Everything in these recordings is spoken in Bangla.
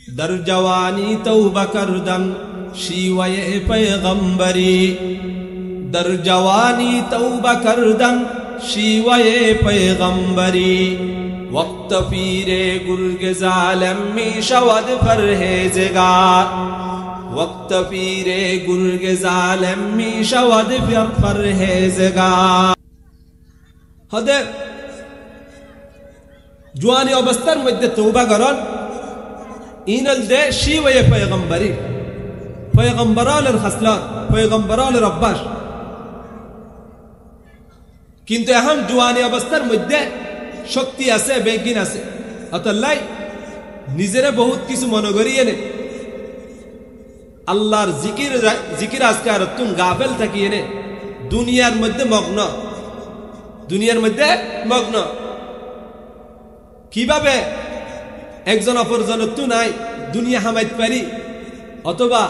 در جوانی توبه کردن شیوه پیغمبری در جوانی توبه کردن شیوه پیغمبری وقت پیر گرگ ظالم می شود پرهیزگار وقت پیر گرگ ظالم می شود پرهیزگار هده جوانی অবস্থার মধ্যে তওবা করেন ইনল দে শিওয়ে পয়গম্বরি পয়গম্বরালের খাসলাত পয়গম্বরালের অভ্যাস কিন্তু এখন জওয়ানি অবস্থার মধ্যে শক্তি আছে বেগিন আছে অতলাই নিজেরে বহুত কিছু মনে করিয়ে নে আল্লাহর জিকির আজকারতুন গাফেল থাকিয়ে নে দুনিয়ার মগ্ন কিভাবে একজন অপরজনের তুনাই দুনিয়া হামাইতে পারি অথবা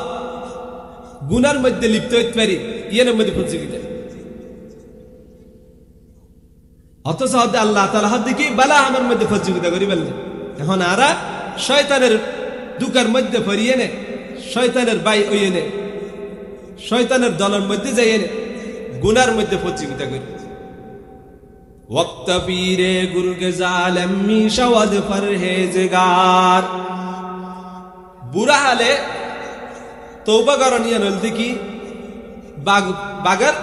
গুনার মধ্যে লিপ্ত হইতে পারি ইয়ের মধ্যে প্রতিযোগিতা অথচ হতে আল্লাহ তাআলা হাত দেখি বালা আমার মধ্যে প্রতিযোগিতা করি বললে এখন আরা শয়তানের দুকার মধ্যে ফরিয়ে নে শয়তানের বাই ওইয়ে নে শয়তানের দলের মধ্যে যাইয়ে নে গুনার মধ্যে প্রতিযোগিতা করি وقت پیر گرگ ظالم می شود پرهیزگار বুড়া হালে তওবা করনিয়া নলদি কি বাগার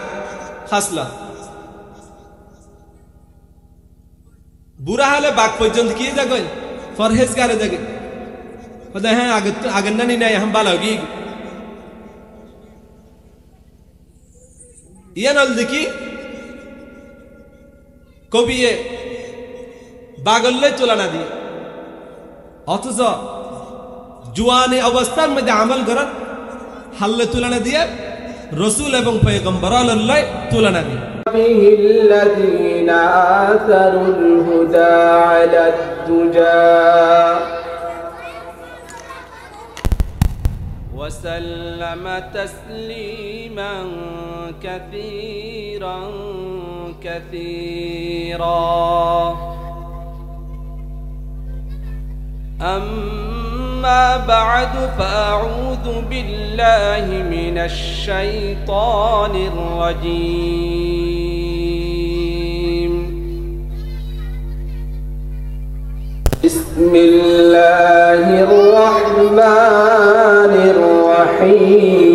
খাসলা বুড়া হালে বাগ পর্যন্ত কি জাগয় পরহেজগারে জাগে বলে হ্যাঁ আগে নানি নাই हम ভালো কি ইয়া নলদি কি কবিয়ে বাগল্লে তুলনা দিয়ে অথচ জওয়ানি অবস্থার মধ্যে আমল করেন হাল্লে তুলনা দিয়ে রসুল এবং পয়গম্বরাল্লাহ তুলনা দিয়ে বিহিল্লাযীনা আসারুল হুদা আলাদ দুজা وسلم تسليما كثيرا أما بعد فأعوذ بالله من الشيطان الرجيم بسم الله الرحمن الرحيم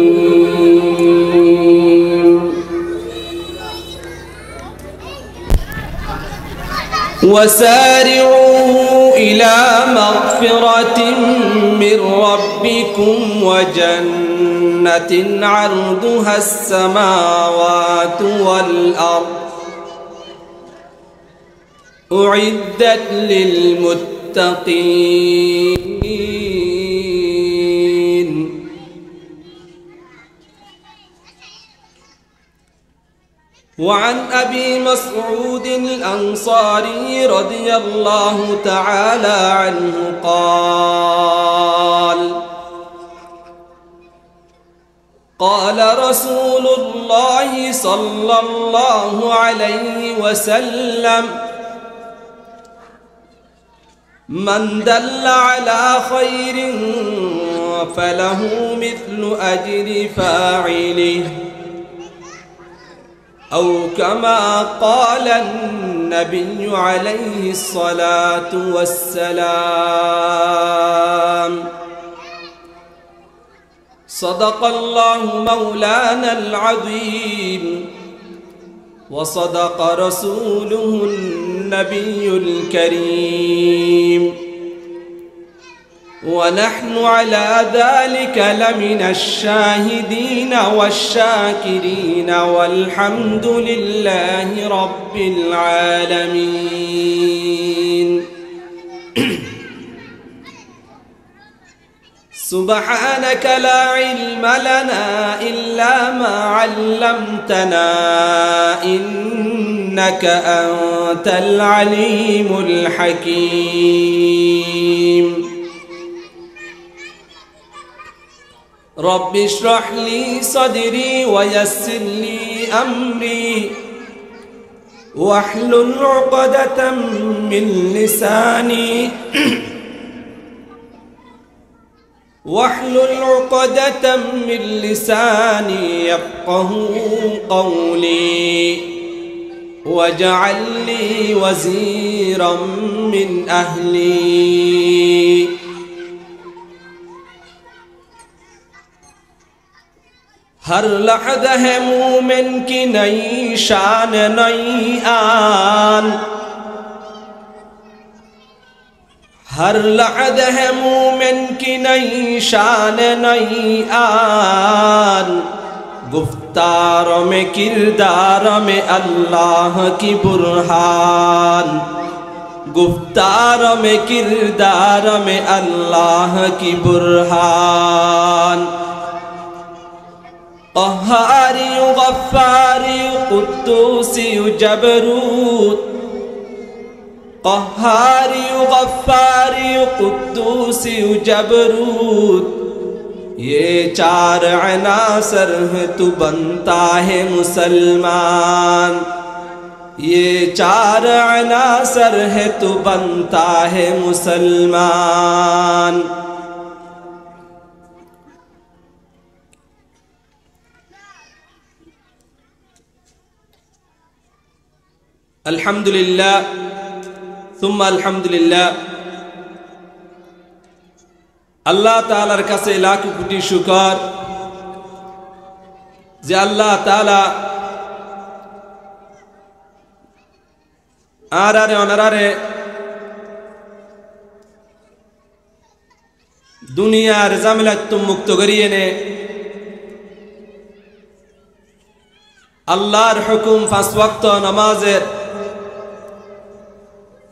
وسارعوا إلى مغفرة من ربكم وجنة عرضها السماوات والأرض أعدت للمتقين وعن أبي مسعود الأنصاري رضي الله تعالى عنه قال رسول الله صلى الله عليه وسلم من دل على خير فله مثل أجر فاعله أو كما قال النبي عليه الصلاة والسلام صدق الله مولانا العظيم وصدق رسوله النبي الكريم ونحن على ذلك لمن الشاهدين والشاكرين والحمد لله رب العالمين سبحانك لا علم لنا إلا ما علمتنا إنك أنت العليم الحكيم رب اشرح لي صدري ويسر لي أمري واحلل عقدة من لساني واحلل عقدة من لساني يفقهوا قولي واجعل لي وزيرا من أهلي हर लहज़ा है मोमिन की नई शान नई आन हर लहज़ा है मोमिन की नई शान नई आन गुफ्तार में किरदार में अल्लाह की बुरहान गुफ्तार में किरदार में अल्लाह की बुरहान قهاري غفاري قدوسي جبروت قهاري غفاري قدوسي جبروت ये चार अनासर है तू बनता है मुसलमान ये चार अनासर है तू बनता है मुसलमान अल्हम्दुलिल्लाह सुम्मा अल्हम्दुलिल्लाह अल्लाह तालार काছে लाख कोटी शुक्र जे अल्लाह ताला आरारे अनारारे दुनियार जामिलात तुम मुक्त करिए ने अल्लाहर हुकुम पांच वक्त नमाजेर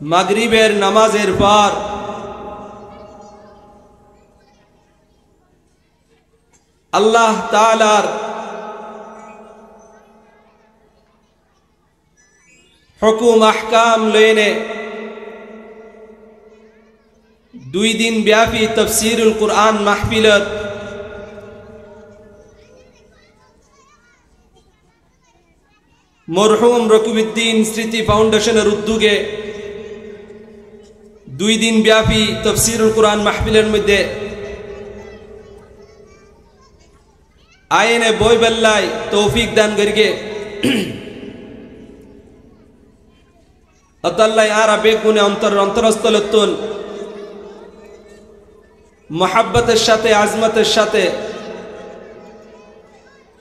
मागरिबेर नमाजेर पर अल्लाह तालार हुकुम अहकाम लेने दुई दिन व्यापी तफसीरुल कुरान महफिलत मरहुम रकीबुद्दीन स्मृति फाउंडेशनेर उद्योगे दुई दिन व्यापी तफसीरुल कुरान महफिलेर मध्य आयने बोई बल्लाई तौफीक दान करिए अतल्लाई आरा बेगुने अंतरस्थलतुन मोहब्बतेर साथे आजमतेर साथे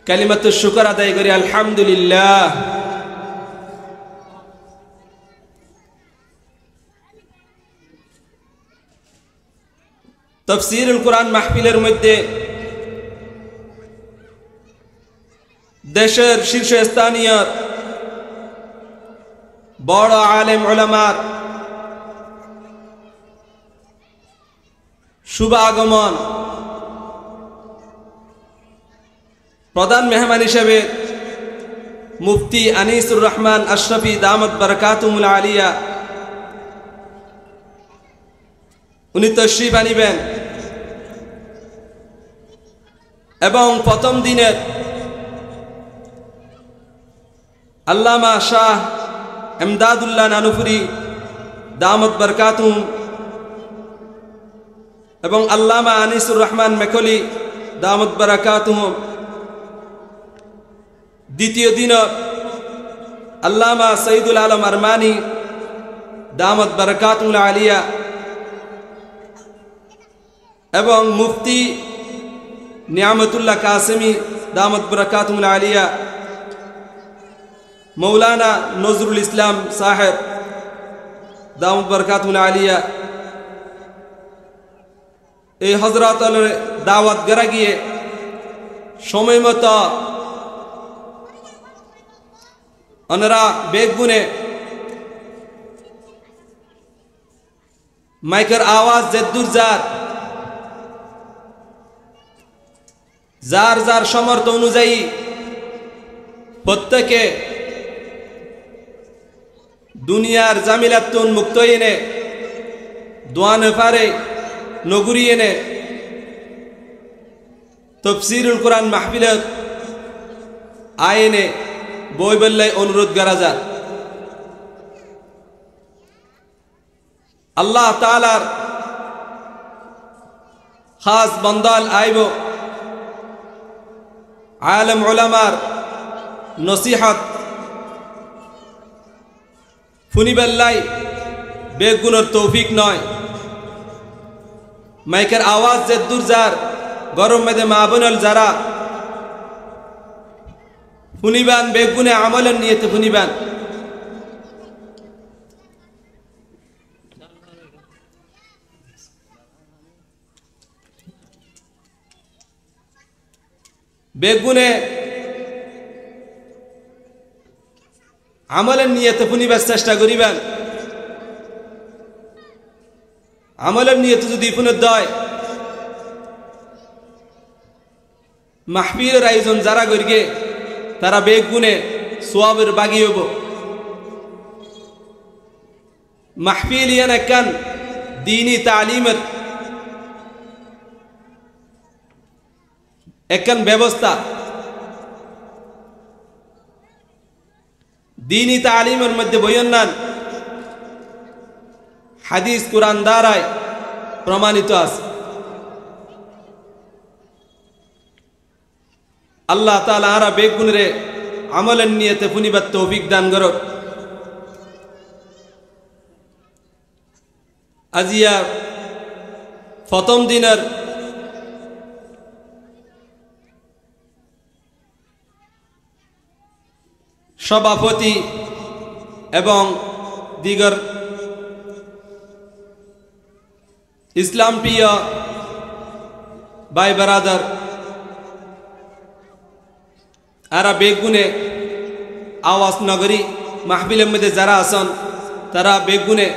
कलिमातुश शुक्र आदाय करी अल्हम्दुलिल्लाह तफसीरुल कुरान महफिलेर मध्य देशेर शीर्षस्थानीय बड़ आलेम उलामार शुभ आगमन प्रधान मेहमान हिसेबे मुफ्ती अनीसुर रहमान अशरफी दामत बरकातुहुल आलिया उनी तशरीफ आनिबेन एवं प्रथम दिनेर अल्लामा शाह एमदादुल्लाह नानुपुरी दामत बरकातुहुम एवं अल्लामा अनीसुर रहमान मेखली दामत बरकातुहुम द्वितीय दिन अल्लामा सईदुल आलम अरमानी दामत बरकातुहुल आलिया एवं मुफ्ती नियामतुल्लाह कासिमी दामत बरकातुहुल आलिया मौलाना नजरुल इस्लाम साहेब दामत बरकातुहुल आलिया ए हजरतल दावत करा गिए समय मतो अनरा बेगुने माइकर आवाज जद्दुर जार जार समर्थ अनुयायी प्रत्येके दुनियार जामिलातुन मुक्त एने दोआने पारे नगरी एने तफसीरुल कुरान महफिलत आयने बोई बल्लाई अनुरोध करा जा अल्लाह तालार খাস বন্দাল আইব আলেম উলামার নসিহত ফুনিবেল্লাই বেগুনের তৌফিক নয় মাইকের আওয়াজ যে দূর যার গরম মেদে মা বোনল যারা ফুনিবান বেগুনে আমলের নিয়েতে ফুনিবান বেগুনে আমলের নিয়েতে ফুনিবার চেষ্টা করিবেন আমলের নিয়েতে যদি ফুনের দয় মাহফিলের আয়োজন যারা করিগে তারা বেগুনে সোয়াবের বাগি হব মাহফিল ইয়ান একখান দীনী তালিমের একখান ব্যবস্থা দীনী তালিমের মধ্যে বয়ন্নান হাদিস কুরআন দ্বারায় প্রমাণিত আছে আল্লাহ তাআলা আরা বেগুনরে আমলের নিয়তে ফুনিবার তৌফিক দান করুক আজিয়া প্রথম দিনের সভাপতি এবং দিগর ইসলাম প্রিয় ভাই বারাদার আরা বেগুনে আওয়াজ নগরী মাহফিলের মধ্যে যারা আসন তারা বেগুনে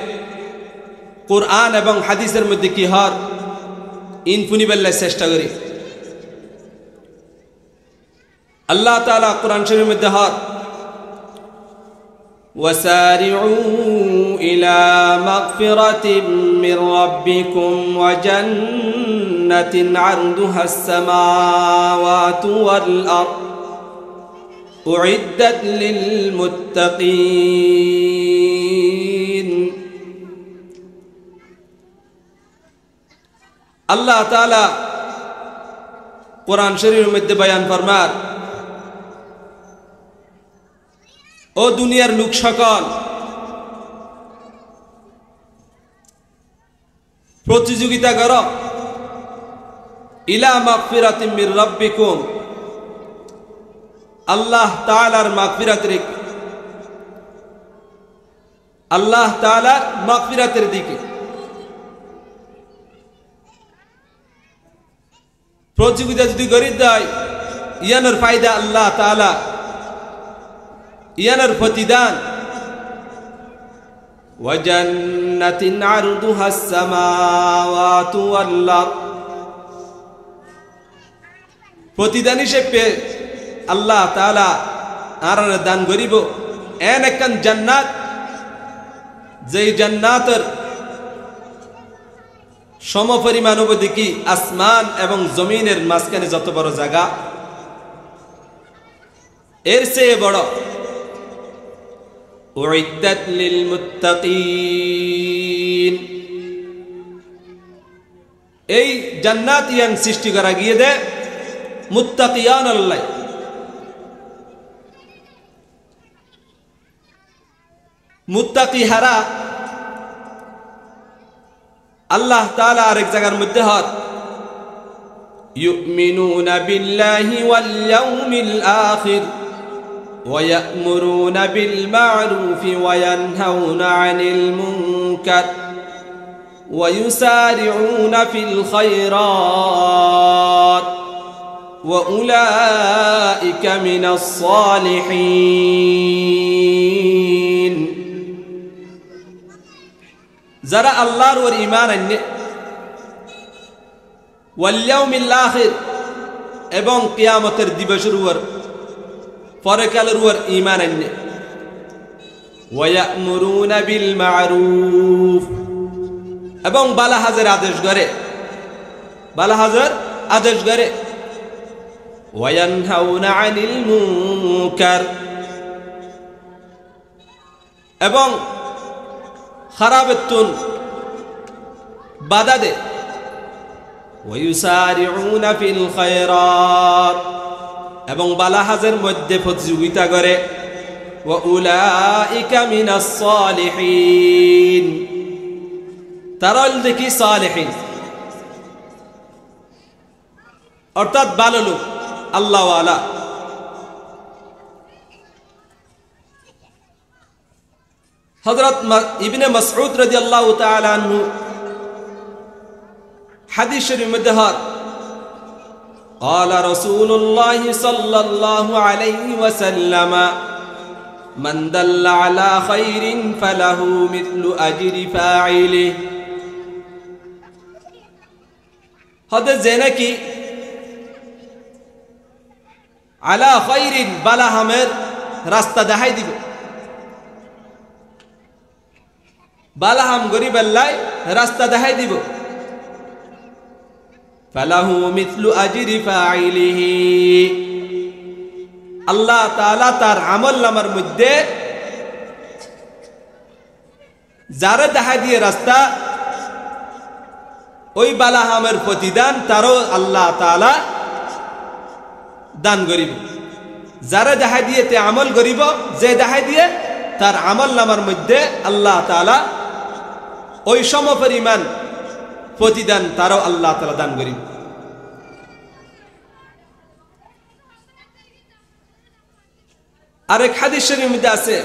কোরআন এবং হাদিসের মধ্যে কি হর ইনফুনিবেল্লার চেষ্টা করি আল্লাহ তাআলা কোরআন শরীফের মধ্যে হর وسارعوا إلى مغفرة من ربكم وجنة عرضها السماوات والأرض أعدت للمتقين الله تعالى قرآن شريف مد بيان فرمار ও দুনিয়ার লোক সকল প্রতিযোগিতা করো ইলা মাগফিরাতিম মির রাব্বিকুম আল্লাহ তাআলার মাগফিরাতের আল্লাহ তাআলার মাগফিরাতের দিকে প্রতিযোগিতা যদি করি দেয় ইয়ানোর ফায়দা আল্লাহ তাআলা ইয়ানোর প্রতিদান ওয়াজান্নাতিন আরদুহাস সামাওয়াতু ওয়াল আরদ প্রতিদান হিসেবে আল্লাহ তাআলা আর দান করিব এন একখান জান্নাত যেই জান্নাতের সমপরিমাণ অবধি আসমান এবং জমিনের মাঝখানে যত বড় জায়গা এর চেয়ে বড় উইদ্দাত লিল মুত্তাকিন এই জান্নাত ইয়ান সৃষ্টি করা গিয়ে দে মুত্তাকিয়ান আল্লাহ মুত্তাকি হারা আল্লাহ তাআলা আরেক জায়গার মধ্যে হর ইউমিনুনা বিল্লাহি ওয়াল ইয়াউমিল আখির ওয়া ইয়া'মুরুনা বিল মা'রুফি ওয়া ইয়ানহাউনা আনিল মুনকার ওয়া ইউসারি'উনা ফিল খায়রাত ওয়া উলাইকা মিনাস সালিহিন যারা আল্লাহর ওর ঈমান আনে ওয়াল ইয়াউমিল আখির এবং কিয়ামতের দিবসের উপর পরকালের উপর ঈমান আনে ওয়া ইয়া'মুরুনা বিল মা'রুফ এবং ভালো কাজের আদেশ করে ভালো কাজের আদেশ করে ওয়া ইয়ানহাউনা আনিল মুনকার এবং খারাপের তুন বাধা দে ওয়ায়ুসারিউনা ফিল খায়রাত এবং বালা হাজের মধ্যে প্রতিযোগিতা করে ওয়া উলাইকা মিনাস সালিহিন তারা দেখি সালেহিন অর্থাৎ ভালো লোক আল্লাহওয়ালা। হযরত ইবনে মাসউদ রাদিয়াল্লাহু তাআলা আনহু হাদিস শরীফের মধ্যে قال رسول الله صلى الله عليه وسلم من دل على خير فله مثل أجر فاعله هذا زينكي على خير بلا همر রাস্তা দেখাই দিব বালা হাম গরিব আল্লাহ রাস্তা দেখাই দিব ফালাহু মিথলু আজরি ফাইলিহি আল্লাহ তাআলা তার আমলনামার মধ্যে যারা দেখাই দিয়ে রাস্তা ওই বালা হামের প্রতিদান তারও আল্লাহ তাআলা দান করিব। যারা দেখাই দিয়ে তে আমল করিব যে দেখাই দিয়ে তার আমলনামার মধ্যে আল্লাহ তাআলা ওই সমপরিমাণ প্রতিদান তারও আল্লাহ তাআলা দান করিব। আরেক হাদিস শরীফের মধ্যে আছে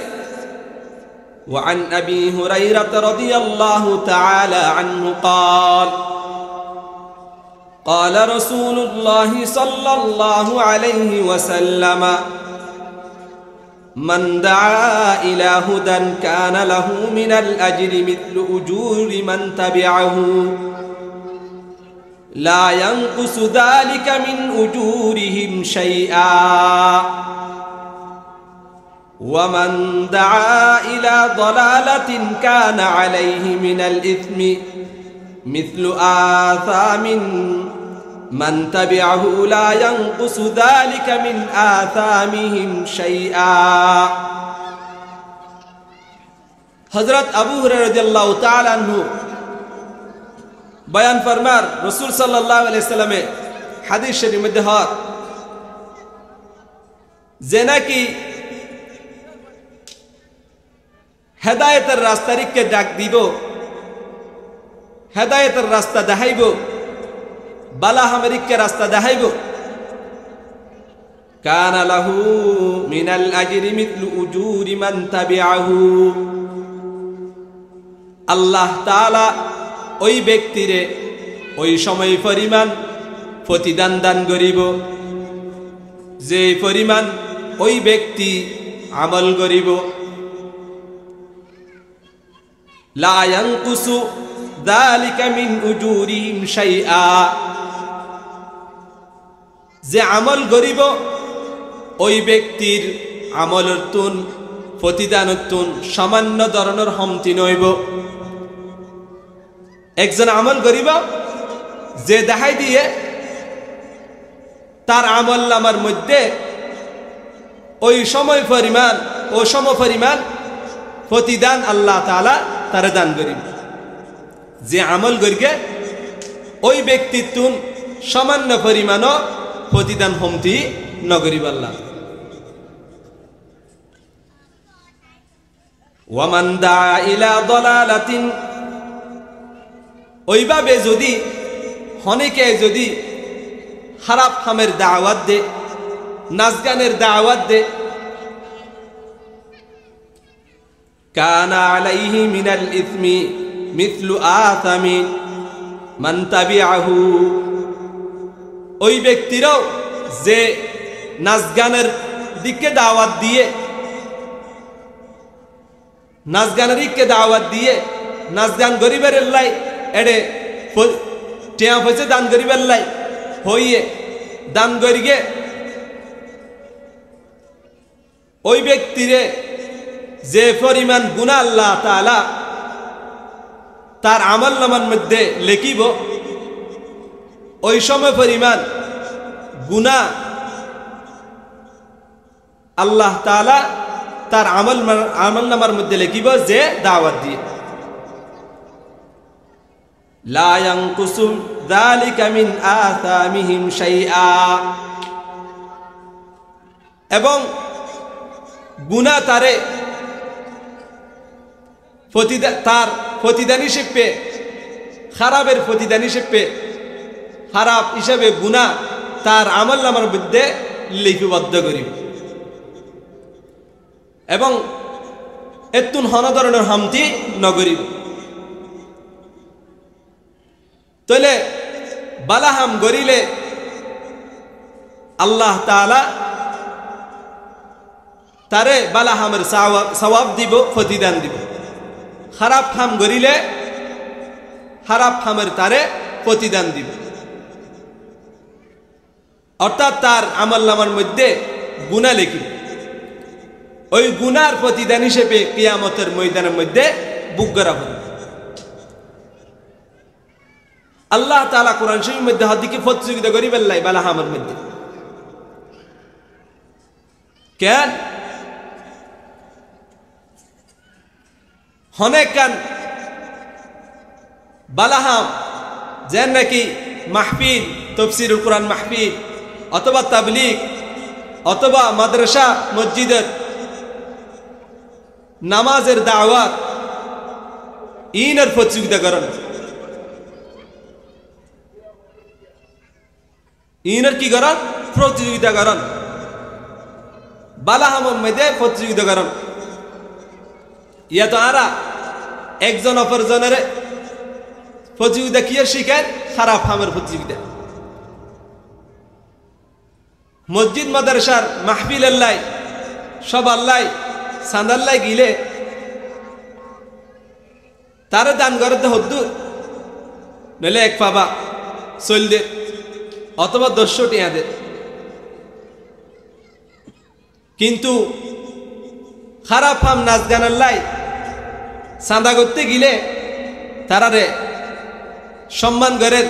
وعن أبي هريرة رضي الله تعالى عنه قال رسول الله صلى الله عليه وسلم من دعا إلى هدى كان له من الأجر مثل أجور من تبعه لا ينقص ذلك من أجورهم شيئا ومن دعا إلى ضلالة كان عليه من الإثم مثل آثام من تبعه لا ينقص ذلك من آثامهم شيئا حضرت أبو هريرة رضي الله تعالى عنه بيان فرمار رسول صلى الله عليه وسلم حديث شريف مدهار زناكي হেদায়েতের রাস্তারিককে ডাক দিব হেদায়েতের রাস্তা দেখাইব বালা হামেরিককে রাস্তা দেখাইব কানা লাহু মিনাল আজরি মিথলু উজুরি মান তাবিআহু আল্লাহ তাআলা ওই ব্যক্তিরে ওই সময় পরিমাণ প্রতিদান দান করিব যে পরিমাণ ওই ব্যক্তি আমল করিব লা ইয়ানকুসু যালিকা মিন উজুরিহিম শাইআ যে আমল করিব ওই ব্যক্তির আমলের তুন প্রতিদানের তুন সামান্য ধরনের হমতি নইব। একজন আমল করিব যে দেখাই দিয়ে তার আমল নামার মধ্যে ওই সময় পরিমাণ ও সম পরিমাণ প্রতিদান আল্লাহ তাআলা তারে দান করিব। যে আমল করিকে ওই ব্যক্তির তুন সামান্য পরিমাণও প্রতিদান হমতি নগরিব আল্লাহ। ওয়ামান দা ইলা দালালাতিন ওইভাবে যদি হনেকে যদি খারাপ হামের দাওয়াত দে নাচ গানের দাওয়াত দে কানা আলাইহি মিনাল ইসমি মিথলু আসামি মান তাবিআহু ওই ব্যক্তিরও যে নাচ গানের দিকে দাওয়াত দিয়ে নাচ গানের দিকে দাওয়াত দিয়ে নাচ গান গরিবের লাই এডে টিয়া পয়সা দান গরিবের লাই হইয়ে দান করিগে ওই ব্যক্তিরে যে পরিমাণ গুনাহ আল্লাহ তাআলা তার আমলনামার মধ্যে লিখিব ওই সময় পরিমাণ গুনাহ আল্লাহ তাআলা তার আমলনামার মধ্যে লিখিব যে দাওয়াত দিয়ে। লা ইয়ানকুসু যালিকা মিন আসামিহিম শাইআ। এবং গুনাহ তারে তার প্রতিদান হিসেবে, খারাপের প্রতিদান হিসেবে, খারাপ হিসেবে গুনাহ তার আমলনামার মধ্যে লিপিবদ্ধ করিব। এবং এতুন হন ধরনের হামতি নগরিব। তাহলে বালাহাম গরিলে আল্লাহ তাআলা তারে বালাহামের সওয়াব দিব, প্রতিদান দিব। খারাপ হাম গরিলে খারাপ হামের তারে প্রতিদান দিব। অর্থাৎ তার আমলনামার মধ্যে গুনাহ লিখিব। ওই গুনার প্রতিদান হিসেবে কিয়ামতের ময়দানের মধ্যে বুক গড়া হবে। আল্লাহ তাআলা কোরআন শরীফের মধ্যে হদিকে প্রতিযোগিতা করিবেন লাই বালাহামের মধ্যে। কেন হনেকান বালাহাম যেন নাকি মাহফিল, তাফসীরুল কোরআন মাহফিল অথবা তাবলীগ অথবা মাদ্রাসা মসজিদের নামাজের দাওয়াত ইনের প্রতিযোগিতা করেন। ইনের কি করেন? প্রতিযোগিতা করেন। বালাহামের মধ্যে প্রতিযোগিতা করেন। ইয়া তো আরা একজন অপরজনের প্রতিযোগিতা কি শিখেন? খারাপ হামের প্রতিযোগিতা। মসজিদ মাদ্রাসার মাহফিল আল্লাহ সব আল্লাহ সান্দাল্লাই গিলে তারে দান করতে হদ্দুর নইলে এক পাবা চল দে অথবা ১০০ টিয়া দে। কিন্তু খারাপ হাম নাচ গান আল্লাহ চাঁদা করতে গিলে তারারে সম্মান করেন,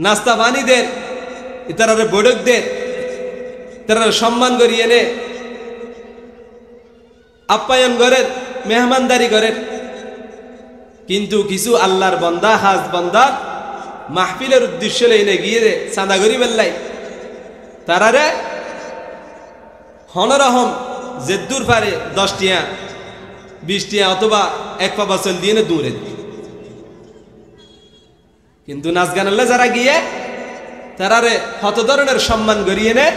নাস্তা পানি দেন, তারারে বৈঠক দেন, তারা সম্মান করিয়ে নে, আপ্যায়ন করেন, মেহমানদারি করেন। কিন্তু কিছু আল্লাহর বান্দা, হাজ বান্দা মাহফিলের উদ্দেশ্য লইনে গিয়ে চাঁদা করি বেল্লাই তারারে হনরহম জেদ্দুর পারে ১০ টিয়া ২০ টিয়া অথবা এক পাবা চল দিয়ে নে দূরে। কিন্তু নাচ গান যারা গিয়ে তারারে কত ধরনের সম্মান করিয়ে নে,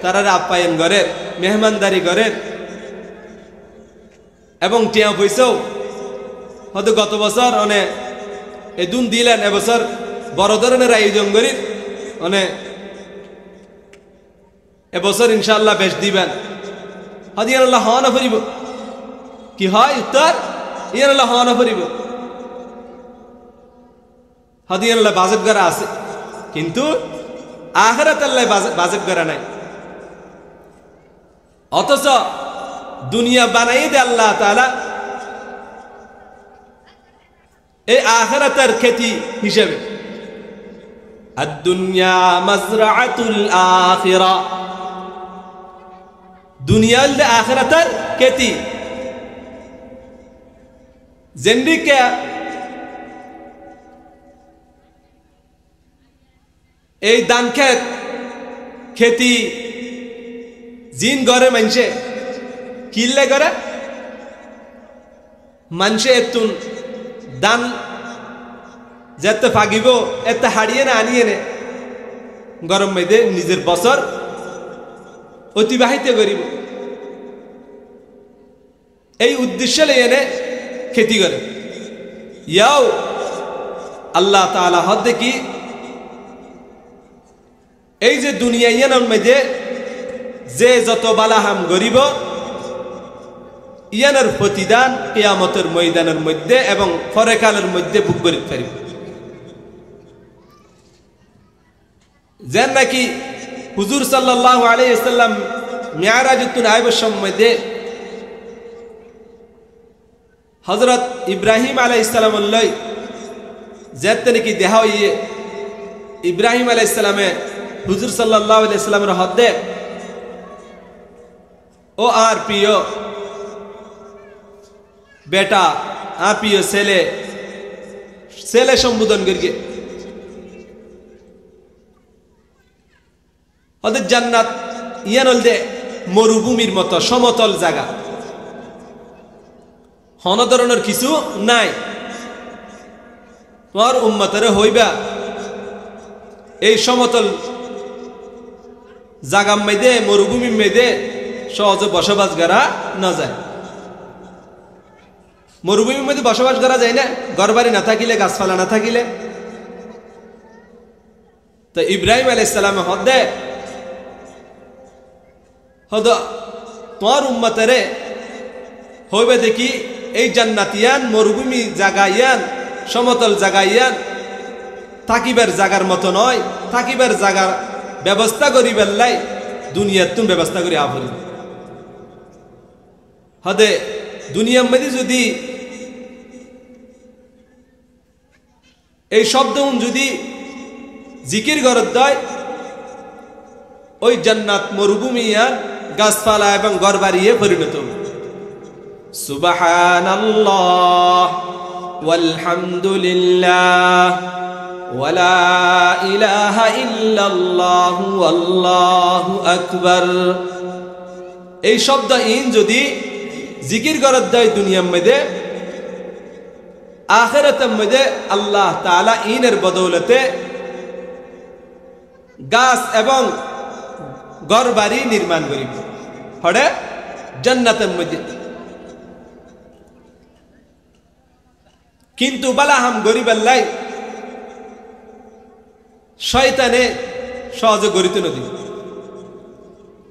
তারারে আপ্যায়ন করেন, মেহমানদারি করেন। এবং টিয়া পয়সাও হয়তো গত বছর অনেক এদুন দিলেন, এবছর বড় ধরনের আয়োজন করি অনেক এবছর ইনশাআল্লাহ বেশ দিবেন। হয়তো ইয়াল্লাহ হওয়া ফুরিব কি হয় উত্তর ইয়াল্লাহ হওয়া ফুরিব। হয়তো ইয়াল্লাহ বাজেট করা আছে, কিন্তু আখিরাত আল্লাহ বাজেট করা নাই। অথচ দুনিয়া বানাই দে আল্লাহ তাআলা এই আখিরাতের খেতি হিসেবে। আদ-দুনিয়া মাজরাআতুল আখিরা, দুনিয়া হল আখিরাতের খেতি। যেন্দিকে এই ধান খেত খেতি জিন গড়ে মানুষে কিনলে করে মানুষে এতুন দান যেতে ফাগিব এতে হারিয়ে না আনিয়ে নে গরম মেয়েদের নিজের বছর অতিবাহিত করিব, এই উদ্দেশ্য এনে খেতি করে। ইয়াও আল্লাহ তাআলা হদ দেখি এই যে দুনিয়া ইয়ানোর মধ্যে যে যত বালাহাম গরিব ইয়ানের প্রতিদান কিয়ামতের ময়দানের মধ্যে এবং পরকালের মধ্যে ভোগ করিতে পারিব। যেন নাকি হুজুর সাল্লাল্লাহু আলাইহি ওয়াসাল্লাম মিআরাজুত আইবের মধ্যে হযরত ইব্রাহিম আলাইহিস সালামের লই যেতে নাকি দেখা হইয়ে ইব্রাহিম আলাইহিস সালামে হুজুর সাল্লাল্লাহু আলাইহি ওয়াসাল্লামের হদ্দে ও আর প্রিয় বেটা, আর প্রিয় ছেলে, ছেলে সম্বোধন করিয়ে ওদের জান্নাত ইয়ান হল দে মরুভূমির মতো সমতল জায়গা, হন ধরনের কিছু নাই। তোমার উম্মতেরে হইবা এই সমতল জায়গা মেয়েদে মরুভূমি মেয়েদে সহজে বসবাস করা না যায়। মরুভূমির মধ্যে বসবাস করা যায় না ঘরবাড়ি না থাকিলে, গাছপালা না থাকিলে। তো ইব্রাহিম আলাইহিস সালাম হদে হদ তোমার উম্মতেরে হইবে দেখি এই জান্নাতিয়ান মরুভূমি জাগাইয়ান সমতল জাগাইয়ান থাকিবার জাগার মতো নয়, থাকিবার জাগার ব্যবস্থা করি বেল্লাই দুনিয়ার তুমি ব্যবস্থা করি আফরি হদে দুনিয়ার মধ্যে যদি এই শব্দ যদি জিকির গরত দেয় ওই জান্নাত মরুভূমি আর গাছপালা এবং ঘরবাড়িয়ে পরিণত। সুবহানাল্লাহ ওয়ালহামদুলিল্লাহ ওয়ালা ইলাহা ইল্লাল্লাহু আল্লাহু আকবার। এই শব্দ ইন যদি জিকির গরত দেয় দুনিয়ার মধ্যে, আখিরাতের মধ্যে আল্লাহ তাআলা ইনের বদৌলতে গাছ এবং ঘরবাড়ি নির্মাণ করিব হড়ে জান্নাতের মধ্যে। কিন্তু বালাহাম গরিবাল্লাই শয়তানে সহজে গরিত নদী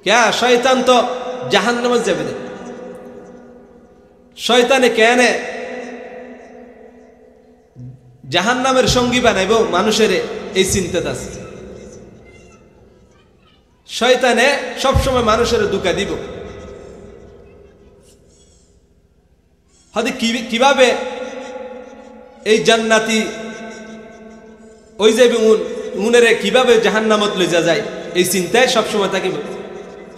ক্যা শয়তান তো জাহান্নামে যাবে না। শয়তানে কেনে জাহান্নামের সঙ্গী বানাইব মানুষের এই চিন্তাটা আছে। শয়তানে সবসময় মানুষের দুঃখা দিব। হয়তো কিভাবে এই জান্নাতি ওই যে উনেরে কিভাবে জাহান্নামত লই যা যায় এই চিন্তায় সবসময় থাকিব।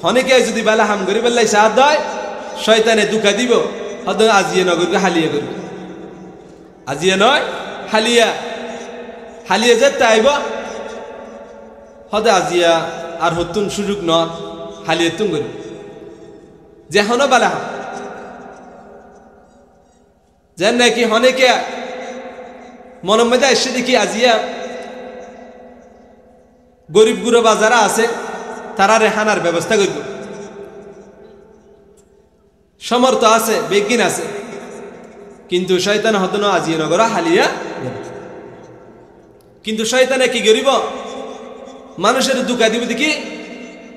অনেকে যদি বেলা হাম করি বেল্লাই সাহায্য দেয় শয়তানে দুঃখা দিব, হয়তো আজিয়ে নগরকে হালিয়া করবে। আজিয়ে নয় হালিয়া, হালিয়া যেতে আইব হয়তো আজিয়া আর হতুন সুযোগ নয় হালিয়ে তুম করি যে হন বেলা হাম যেন নাকি অনেকে মনের মধ্যে এসে দেখি আজিয়া গরিব গুরবা যারা আছে তারা রেহানার ব্যবস্থা করব, সমর্থ আছে বেগিন আছে, কিন্তু শয়তান হতো না আজিয়া নগর হালিয়া। কিন্তু শয়তানে কি করিব মানুষের দুঃখা দিব দেখি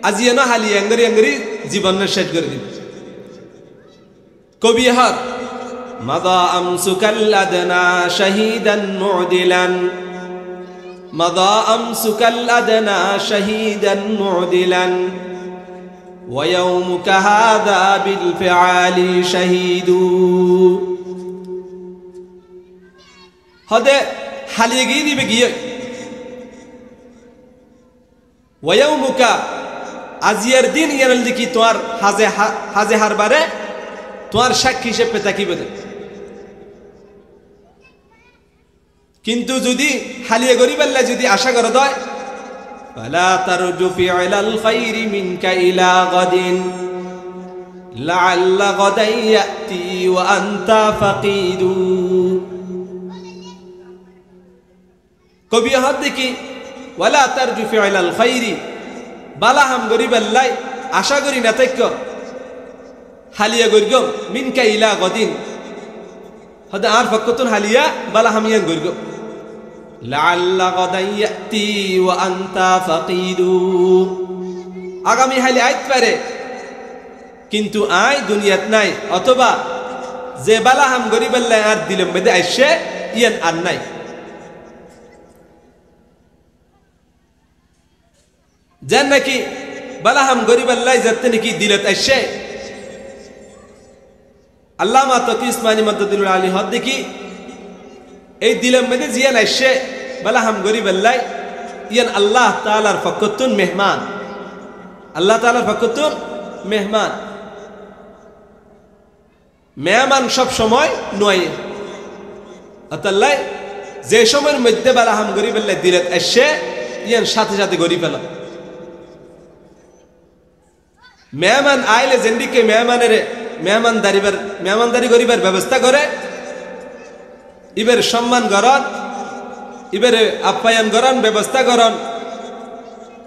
আজিয়া না হালিয়া আঙ্গরি আঙ্গরি জীবনের শেষ করে দিব। কবি হার মাদা আমসুকাল আদনা শাহিদান মুদিলান, মাদা আমসুকাল আদনা শাহিদান মুদিলান ওয়া ইয়াউমুকা হাযা বিল ফিআলি শাহীদু। হদে হালিয়ে গিয়ে দিবে গিয়ে ওয়া ইয়াউমুকা আজিয়ার দিন ইয়ারল দেখি তোমার হাজে হারবারে তোমার সাক্ষী হিসেবে থাকিবে। কিন্তু যদি হালিয়ে গরিবাল্লা যদি আশা করে দেয় ফালা তারজু ফিআলাল খায়রি মিনকা ইলা গাদিন লাআল্লা গাদান ইয়াতি ওয়া আনতা ফাকিদু। কবি হাত দেখি ওয়ালা তারজু ফিআলাল খায়রি বালাহাম গরিবাল্লাই আশা করি না থাকো হালিয়া গরিগম মিনকা ইলা গাদিন হদা আর ফকতুন হালিয়া বালাহামিয়ান গরিগম লাআল্লা গাদান ইয়াতি ওয়া আনতা ফাকিদু। আগামী হালি আইত পারে কিন্তু আই দুনিয়াত নাই, অথবা যে বালাহাম গরিবাল্লাই আর দিলেম মধ্যে আইসে ইয়ান আর নাই। যেন নাকি বালাহাম গরিবাল্লাই যাতে নাকি দিলত আইসে আল্লামা তকি ইসমানী মদদুল আলী হদ দেখি এই দিলের মধ্যে জিয়ান আইসে বালাহাম গরিবাল্লাই ইয়ান আল্লাহ তাআলার ফকতুন মেহমান, আল্লাহ তাআলার ফকতুন মেহমান। মেহমান সব সময় নয়, অতলাই যে সময়ের মধ্যে বালাহাম গরি ফেললে দিলে এসে ইয়ান সাথে সাথে গরি ফেল মেহমান আইলে জেন্ডিকে মেহমানদারি করিবার ব্যবস্থা করে ইবের সম্মান করন ইবের আপ্যায়ন করন ব্যবস্থা করন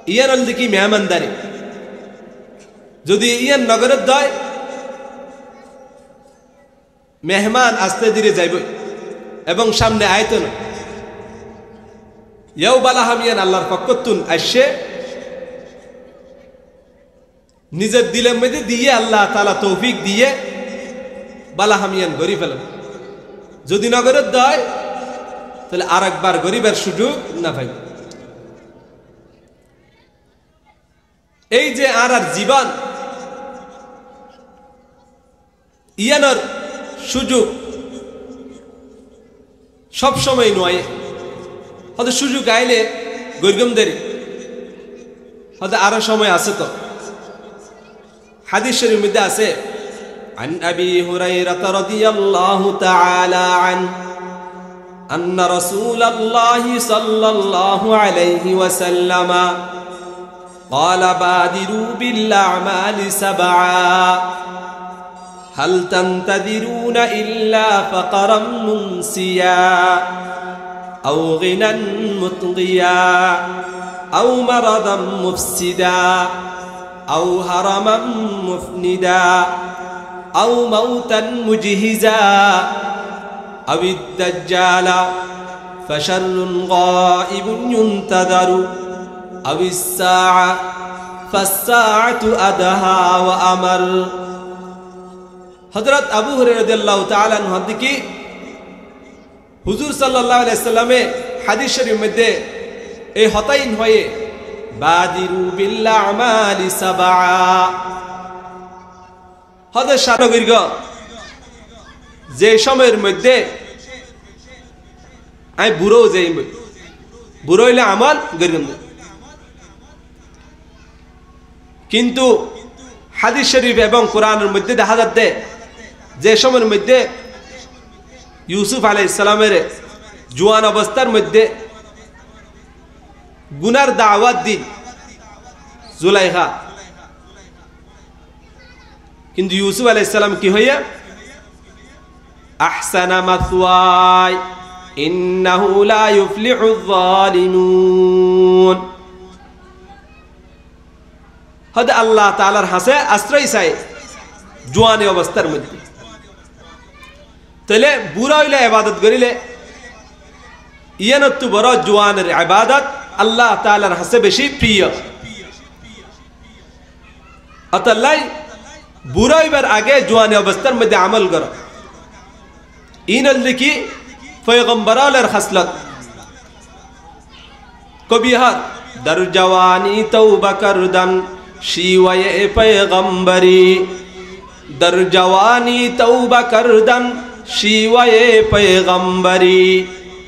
ইয়ান হল দেখি মেহমানদারি যদি ইয়ান নগরের দয় মেহমান আস্তে ধীরে যাইব এবং সামনে আয়তো না ইয়াও বালাহাম ইয়ান আল্লাহর পক্ষতুন আসে নিজের দিলের মধ্যে দিয়ে আল্লাহ তাআলা তৌফিক দিয়ে বালাহাম ইয়ান গরি ফেলেন যদি নগরের দয় তাহলে আর একবার গরিবের সুযোগ না পাইব এই যে আর জীবন ইয়ানোর সুযোগ সব সময় নয় হয়তো সুযোগ আইলে গরিগম দেরি হয়তো আরো সময় আছে তো হাদিস শরীফের মধ্যে আছে عن أبي هريرة رضي الله تعالى عنه أن رسول الله صلى الله عليه وسلم قال بادروا بالأعمال سبعا هل تنتظرون إلا فقرا منسيا أو غنى مطغيا أو مرضا مفسدا أو هرما مفندا أو موتا مجهزا أو الدجال فشر غائب ينتظر أو الساعة فالساعة أدهى وأمر হযরত আবু হুরায়রা রাদিয়াল্লাহু তাআলা আনহু থেকে হুজুর সাল্লাল্লাহু আলাইহি সাল্লামে হাদিস শরীফের মধ্যে এই হতাইন হয়ে বাদিরু বিল আমালি সাবআ হযরত শানগীর্গ যে সময়ের মধ্যে আমি বুড়ো যাই বুড়ো হইলে আমল গরিব কিন্তু হাদিস শরীফ এবং কোরআনের মধ্যে দেখা যাচ্ছে যে সময়ের মধ্যে ইউসুফ আলাইহিস সালামের জওয়ান অবস্থার মধ্যে গুনার দাওয়াত দিন জুলাইখা কিন্তু ইউসুফ আলাইহিস সালাম কি হইয়া আহসানা মাসওয়াই ইন্নাহু লা ইউফলিহুয যালিমুন হদ আল্লাহ তাআলার হাসে আশ্রয় চাই জওয়ানি অবস্থার মধ্যে তাহলে বুড়া হইলে ইবাদত করিলে ইয়ানত বড় জওয়ানের ইবাদত আল্লাহ তাআলার হাসে বেশি প্রিয় অতলাই বুড়া হইবার আগে জওয়ানি অবস্থার মধ্যে আমল করো ইনল দেখি পয়গম্বরের খাসলত কবিহার দর জওয়ানি তওবা করদান শিওয়ে পয়গম্বরি দর জওয়ানি তওবা করদান শিওয়ে পয়গম্বরি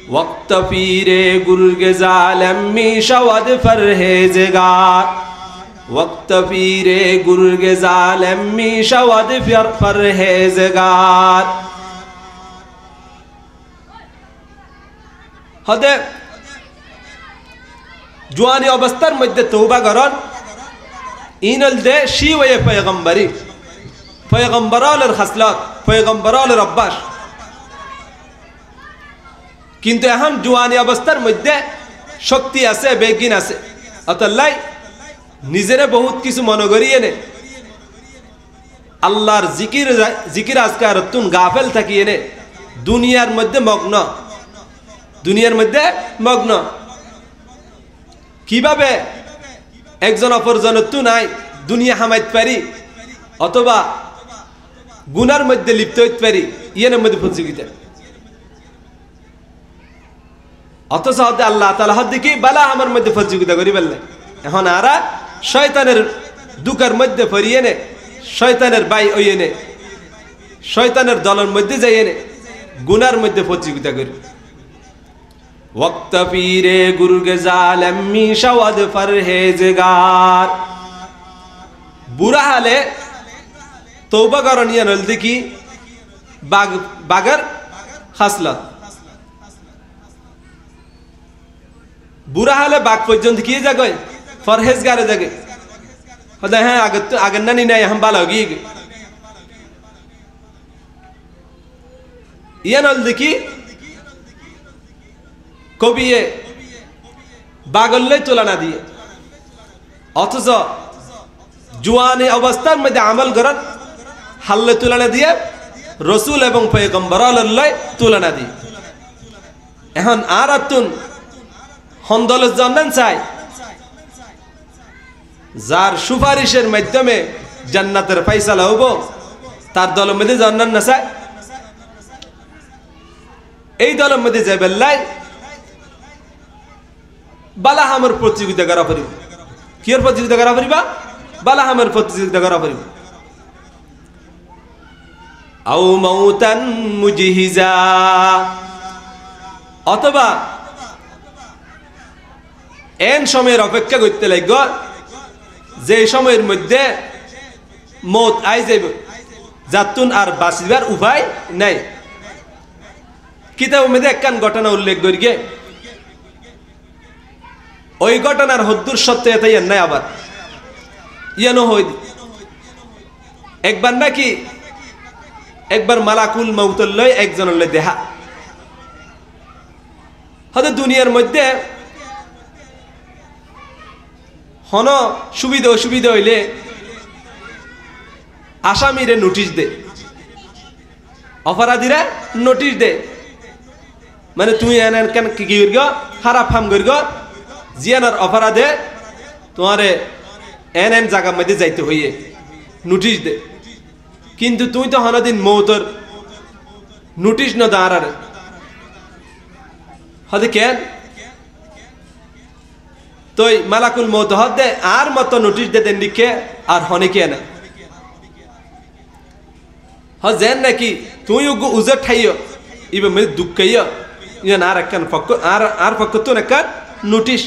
वक्त पीरे गुर्गे जालम मी शवद फरहेजगार वक्त पीरे गुर्गे जालम मी शवद फरहेजगार हदे जुआनी अवस्थार मध्य तौबा करन इनल दे शिवये पैगम्बरी पैगम्बरालेर खासलत पैगम्बरालेर अभ्यास কিন্তু এখন জওয়ানি অবস্থার মধ্যে শক্তি আছে বেগিন আছে অতলাই নিজেরে বহুত কিছু মনে করিয়ে নে আল্লাহর জিকির আজকার তুন গাফেল থাকিয়ে নে দুনিয়ার মধ্যে মগ্ন কিভাবে একজন অপরজন তু নাই দুনিয়া হামাইতে পারি অথবা গুনার মধ্যে লিপ্ত হইতে পারি ইয়ের মধ্যে প্রতিযোগিতা অথচ আল্লাহ তাআলা হদ্দিকে বালা আমার মধ্যে প্রতিযোগিতা করি বললে এখন আরা শয়তানের দুকার মধ্যে পড়িয়ে নে শয়তানের বাই ওইয়ে নে শয়তানের দলের মধ্যে যাইয়ে নে গুনার মধ্যে প্রতিযোগিতা করি ওয়াক্ত পীরে গুরগে জালেম মি শাওয়াদ ফরহেজগার বুড়া হালে তওবা করনিয়া নল দেখি বাগর খাসলত বুড়া হলে বাঘ পর্যন্ত কি জাগে ফরহেজগারে জাগে হদা হ্যাঁ আগের নানি নাই এখন ভালো গিয়ে ইয়ান হল দেখি কবিয়ে বাগল্লে তুলনা দিয়ে অথচ জুয়ানি অবস্থার মধ্যে আমল করার হাল্লে তুলনা দিয়ে রসুল এবং পয়গম্বর তুলনা দিয়ে এখন আর আতুন হন্দলের জান্নাত চাই যার সুপারিশের মাধ্যমে জান্নাতের ফয়সালা হবো তার দলের মধ্যে জান্নাত না চায় এই দলের মধ্যে যে বেল্লাই বালাহামের প্রতিযোগিতা করা পারিব কিয়ের প্রতিযোগিতা করা পারিবা বালাহামের প্রতিযোগিতা করা পারিব আও মাউতান মুজহিজা অথবা এন সময়ের অপেক্ষা করতে লাগব যে সময়ের মধ্যে মৌত আই যাইব যাতুন আর বাঁচিবার উপায় নাই কিতাবের মধ্যে একখান ঘটনা উল্লেখ করি গে ওই ঘটনার হদ্দুর সত্য এটাই নাই আবার ইয়ানো হই একবার নাকি একবার মালাকুল মাউতুল লয় একজনের লয় দেখা হয়তো দুনিয়ার মধ্যে হন সুবিধা অসুবিধা হইলে আসামিরে নোটিশ দে অপরাধীরা নোটিশ দে মানে তুমি এন কেন কি করগ খারাপ ফাম করগ জিয়ানার অপরাধে তোমারে এন জায়গার মধ্যে যাইতে হইয়ে নোটিশ দে কিন্তু তুই তো হনদিন মৌতর নোটিশ ন দাঁড়ারে হদে কেন তুই মালাকুল মৌত হদে আর মতো নোটিশ দে দেন লিখে আর হনে কে না যেন নাকি তুই উজর ঠাইয় ইবে মেয়ে দুঃখাইয় ইয়ান আর একখান ফক্ক আর ফক্ক তো একখান নোটিশ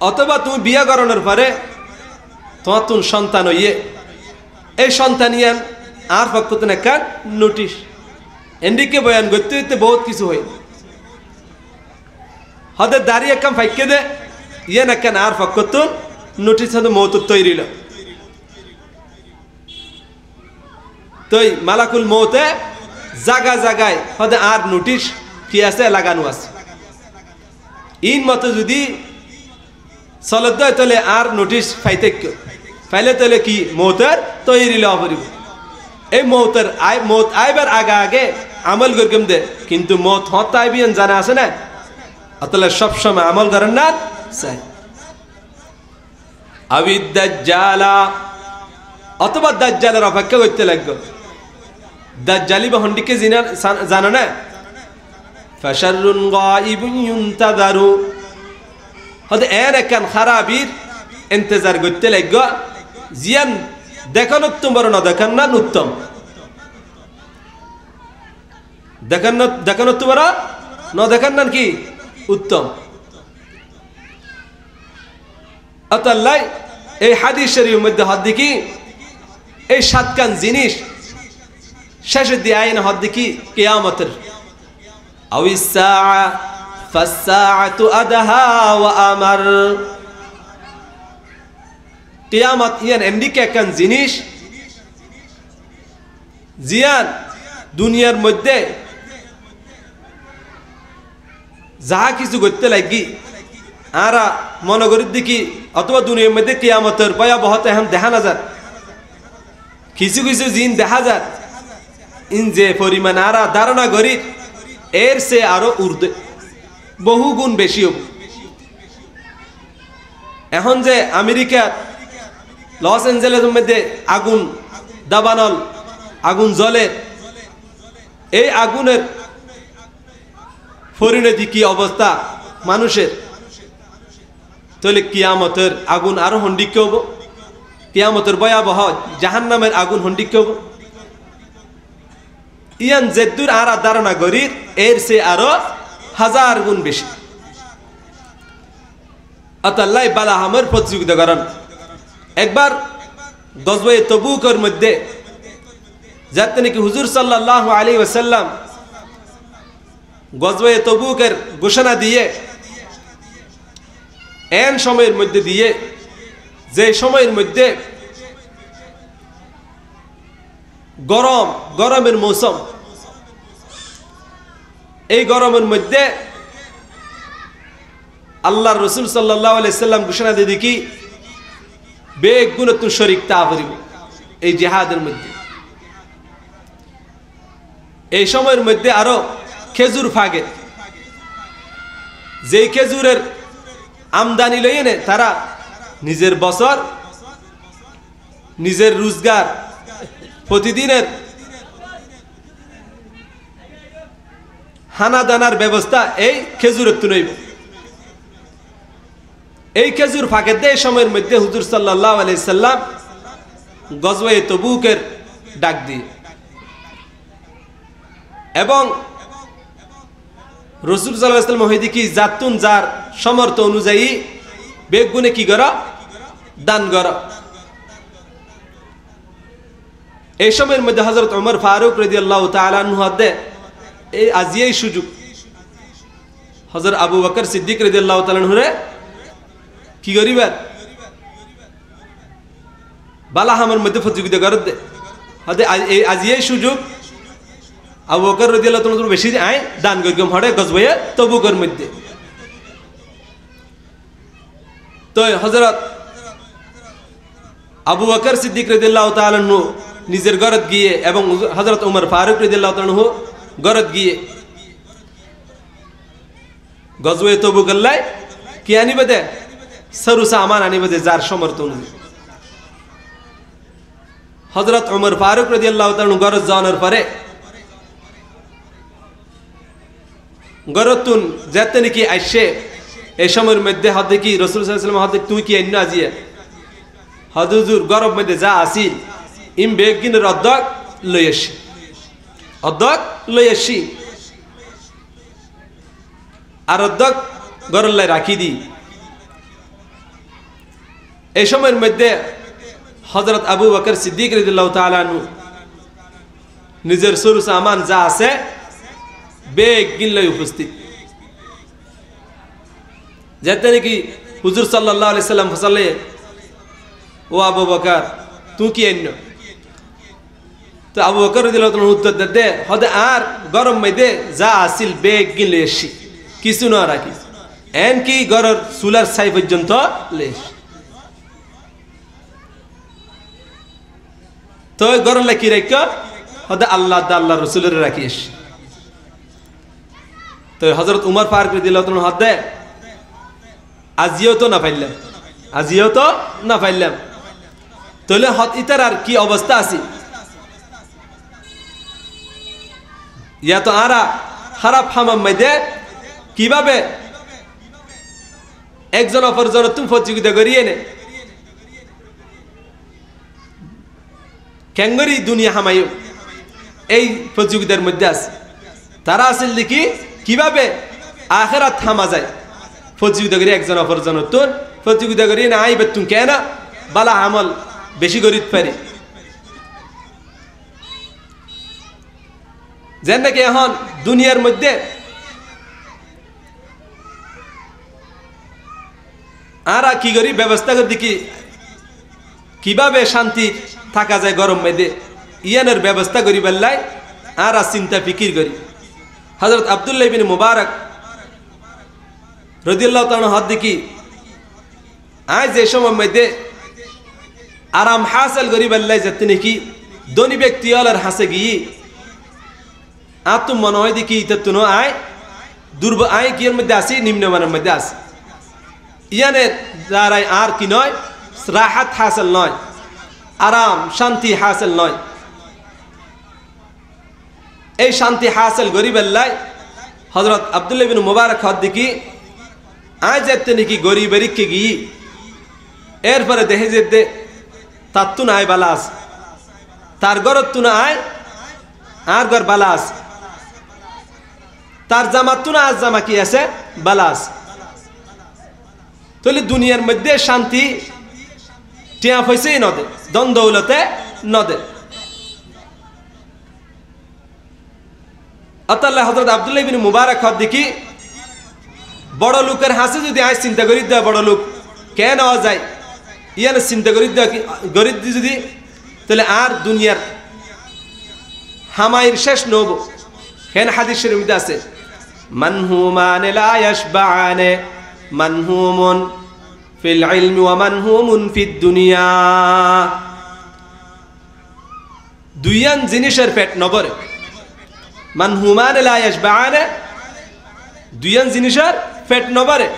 অথবা তুমি বিয়া করানোর পরে তোমার তুন সন্তান হইয়ে এই সন্তান ইয়ান আর পক্ষ তো একখান নোটিশ এন্ডিকে বয়ান করতে হইতে বহুত কিছু হয় হদের দাঁড়িয়ে একখান ফাইকে দে ইয়ান একখান আর পক্ষ তো নোটিশ হতে মৌত তৈরি তই মালাকুল মৌতে জায়গা জায়গায় হতে আর নোটিশ কি আছে লাগানো আছে ইন মতো যদি চলত তাহলে আর নোটিশ ফাইতে ফাইলে তাহলে কি মৌতের তৈরি লওয়া পড়িব এই মৌতের মৌত আইবার আগে আগে আমল করকেম দে কিন্তু মৌত হত আইবিয়ান জানা আছে না অতলে সবসময় আমল করেন না চাই আবিদ্দাজ্জালা অথবা দাজ্জালের অপেক্ষা করতে লাগবে দাজ্জালি বা হন্ডিকে জানো না ফাশারুন গায়িবুন ইউনতাযারু হদে এর একখান খারাপির ইন্তজার করতে লাগবে জিয়ান দেখান উত্তম বড় না দেখান না উত্তম দেখান উত্তম বড় না দেখান না কি উত্তম আতাল্লাই এই হাদিস শরীফের মধ্যে হাত দেখি এই সাতখান জিনিস শেষের দিয়ে আইন হাত দেখি কিয়ামতের আউইসা ফাসসাআতু আদহা ওয়া আমার কিয়ামত ইয়ান এন্ডিকে একখান জিনিস জিয়ান দুনিয়ার মধ্যে যাহা কিছু করতে লাগি আরা মনে করি দেখি অথবা দুনিয়ার মধ্যে কিয়ামতের ভয়াবহতা এখন দেখা না যায় কিছু কিছু জিন দেখা যায় ইন যে পরিমাণ আরা ধারণা করি এর সে আরো ঊর্ধ্বে বহু গুণ বেশি হব এখন যে আমেরিকার লস এঞ্জেলেসের মধ্যে আগুন দাবানল আগুন জ্বলে এই আগুনের পরিণতি কি অবস্থা মানুষের তাহলে কিয়ামতের আগুন আরো হন্ডিকে হব কিয়ামতের ভয়াবহ জাহান্নামের আগুন হন্ডিকে হব ইয়ান যেদুর আর ধারণা করি এর সে আরো হাজার গুণ বেশি আতাল্লাহ বালাহামের প্রতিযোগিতা করেন একবার গজওয়ে তবুকের মধ্যে যাতে নাকি হুজুর সাল্লাল্লাহু আলাইহি ওয়াসাল্লাম গজওয়ে তবুকের ঘোষণা দিয়ে এন সময়ের মধ্যে দিয়ে, যে সময়ের মধ্যে গরমের মৌসুম, এই গরমের মধ্যে আল্লাহর রাসূল সাল্লাল্লাহু আলাইহি সাল্লাম ঘোষণা দিয়ে দেখি বেগুন তুই শরীক তা করিব এই জিহাদের মধ্যে। এই সময়ের মধ্যে আরো খেজুর ফাগে, যেই খেজুরের আমদানি লইয়ে নে তারা নিজের বছর, নিজের রোজগার, প্রতিদিনের হানা দানার ব্যবস্থা এই খেজুরের তু নইব। এই খেজুর ফাঁকে এই সময়ের মধ্যে হুজুর সাল্লাল্লাহু আলাইহি সাল্লাম গজওয়ে তবুকের ডাক দিয়ে, এবং রাসূল সাল্লাল্লাহু আলাইহি সাল্লাম হইদি কি জাতুন যার সমর্থ অনুযায়ী বেগুনে কি করা, দান করা। এই সময়ের মধ্যে হযরত ওমর ফারুক রাদিয়াল্লাহু তাআলা আনহু হাতে এই আজিয়াই সুযোগ হযরত আবু বকর সিদ্দিক রাদিয়াল্লাহু তাআলা আনহুরে কি করিবার বালা হামের মধ্যে প্রতিযোগিতা করে দে। হাতে এই আজিয়াই সুযোগ আবু বকর রাদিয়াল্লাহু তাআলা বেশি আয় দান করিম হড়ে গজওয়ে তবুকের মধ্যে। তো হযরত আবু বকর সিদ্দিক রাদিয়াল্লাহু তাআলা আনহু নিজের ঘরত গিয়ে এবং হযরত ওমর ফারুক রাদিয়াল্লাহু তাআলা আনহু ঘরত গিয়ে গজওয়ে তবুক আল্লাহ কি আনিবে দে, সরু সামান আনিবে দে যার সমর্থ অনুযায়ী। হযরত ওমর ফারুক রাদিয়াল্লাহু তাআলা আনহু ঘরত যাওয়ার পরে গরতুন যেতে নাকি আইসে এই সময়ের মধ্যে হদে কি রাসূল সাল্লাল্লাহু আলাইহি ওয়াসাল্লাম হদে তুই কি আইন আজিয়ে হযুর গরব মধ্যে যা আসিল ইম বেগিনের অর্ধক লই আসি, অর্ধক লই আসি আর অর্ধক গরল্লাই রাখি দি। এই সময়ের মধ্যে হযরত আবু বকর সিদ্দিক রাদিয়াল্লাহু তাআলা আনহু নিজের সরু সামান যা আছে বেগিন লই উপস্থিত, যেতে নাকি হুজুর সাল্লাল্লাহু আলাইহি সাল্লাম ফসলে ও আবু বকর তুই কি আইন। তো আবু বকর রাদিয়াল্লাহু তাআলা উত্তর দে হদে আর গরম মধ্যে যা আসিল বেগিন লই আসি, কিছু না রাখি, এন কি গরর চুলার ছাই পর্যন্ত লেস। তো গরম কি রাখ হদে আল্লাহ আল্লাহ রসুলের রাখিস। তো হযরত উমর ফারুক রাদিয়াল্লাহু তাআলা হদে আজিও তো না পাইলাম, আজিও তো না পাইলাম, তাহলে হত ইতার আর কি অবস্থা আছে, ইয়া তো আরা খারাপ হামাম মধ্যে কিভাবে একজন অপরজন তুমি প্রতিযোগিতা করিয়ে নে কেঙ্গরি দুনিয়া হামায়ু এই প্রতিযোগিতার মধ্যে আছে। তারা আসল দেখি কিভাবে আখিরাত থামা যায়, প্রতিযোগিতা করি একজন অপরজন তোর প্রতিযোগিতা করি না আইবে তুমি কেন বালা আমল বেশি করিতে পারি। যেন নাকি এখন দুনিয়ার মধ্যে আর কি করি ব্যবস্থা করে দেখি কিভাবে শান্তি থাকা যায় গরম মধ্যে, ইয়ানের ব্যবস্থা করি বেল্লাই আর চিন্তা ফিকির করি। হযরত আব্দুল্লাহ ইবনে মুবারক রাদিয়াল্লাহু তাআলা হাত দেখি আজ যে সময় মধ্যে আরাম হাসিল করি বেল্লাই যাতে নাকি ধনী ব্যক্তি হলার হাসে গিয়ে আত মনে হয় দেখি এটা তুনো আয় দুর্বল আয় কিয়ের মধ্যে আসি নিম্নমানের মধ্যে আসি, ইয়ানের দ্বারাই আর কি নয় রাহাত হাসিল নয়, আরাম শান্তি হাসিল নয়। এই শান্তি হাসিল গরিব আল্লাহ হযরত আব্দুল্লাহ ইবনে মুবারক হদ দেখি আয় যেতে নাকি গরিবের কে গিয়ে এরপরে দেখে যেতে তার তু আয় বালাস, তার গরত তু আয় আর গর বালাস, তার জামা তু আজ জামা কি আছে বালাস। তাহলে দুনিয়ার মধ্যে শান্তি টিয়া পয়সাই নদে দন দৌলতে নদে। আতাল্লাহ হযরত আব্দুল্লাহ ইবনে মুবারক হদ দেখি বড় লোকের হাসে যদি আজ চিন্তা করি দেয় বড় লোক কে নেওয়া যায় ইয়ান চিন্তা করি দেয় গরিব যদি তাহলে আর দুনিয়ার হামাইর শেষ নব কেন হাদিস শরীফের মধ্যে আছে মানহুমান লা ইয়াশবাআনে মানহুমুন ফিল ইলমি ওয়া মানহুমুন ফিদ দুনিয়া দুইয়ান জিনিসের পেট নবরে মানহুমান লা ইয়াশবাআনে দুইয়ান জিনিসের পেট নবরে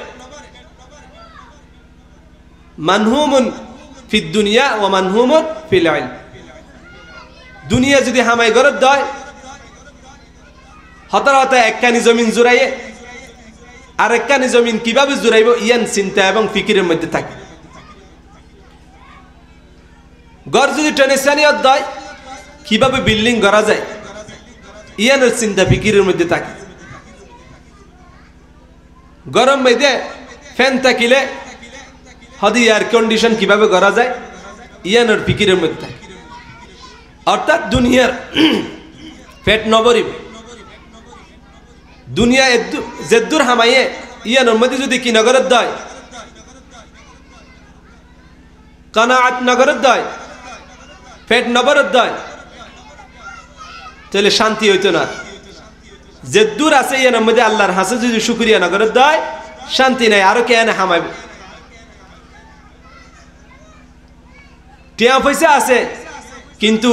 মানহুমুন ফিদ দুনিয়া ওয়া মানহুমুন ফিল ইলম দুনিয়া যদি হামাই গরত দেয় হতারতা একখানি জমিন জুড়াইয়ে আর একখানি জমিন কিভাবে জুড়াইব ইয়ান চিন্তা এবং ফিকিরের মধ্যে থাকে ঘর যদি টেনেসানিয়ত দেয় কিভাবে বিল্ডিং করা যায় ইয়ানের চিন্তা ফিকিরের মধ্যে থাকে গরম মধ্যে ফ্যান থাকিলে হদি এয়ার কন্ডিশন কিভাবে করা যায় ইয়ানের ফিকিরের মধ্যে থাকে অর্থাৎ দুনিয়ার পেট নবরিব দুনিয়া জেদ্দুর হামাইয়ে ইয়ানোর মধ্যে যদি কি নগরের দয় কানাআত নগরের দয় পেট নবরের দয় তাহলে শান্তি হইতো না জেদ্দুর আছে ইয়ানোর মধ্যে আল্লাহর হাসে যদি শুকরিয়া নগরের দয় শান্তি নাই আরো কেন হামাইবে টিয়া পয়সা আছে কিন্তু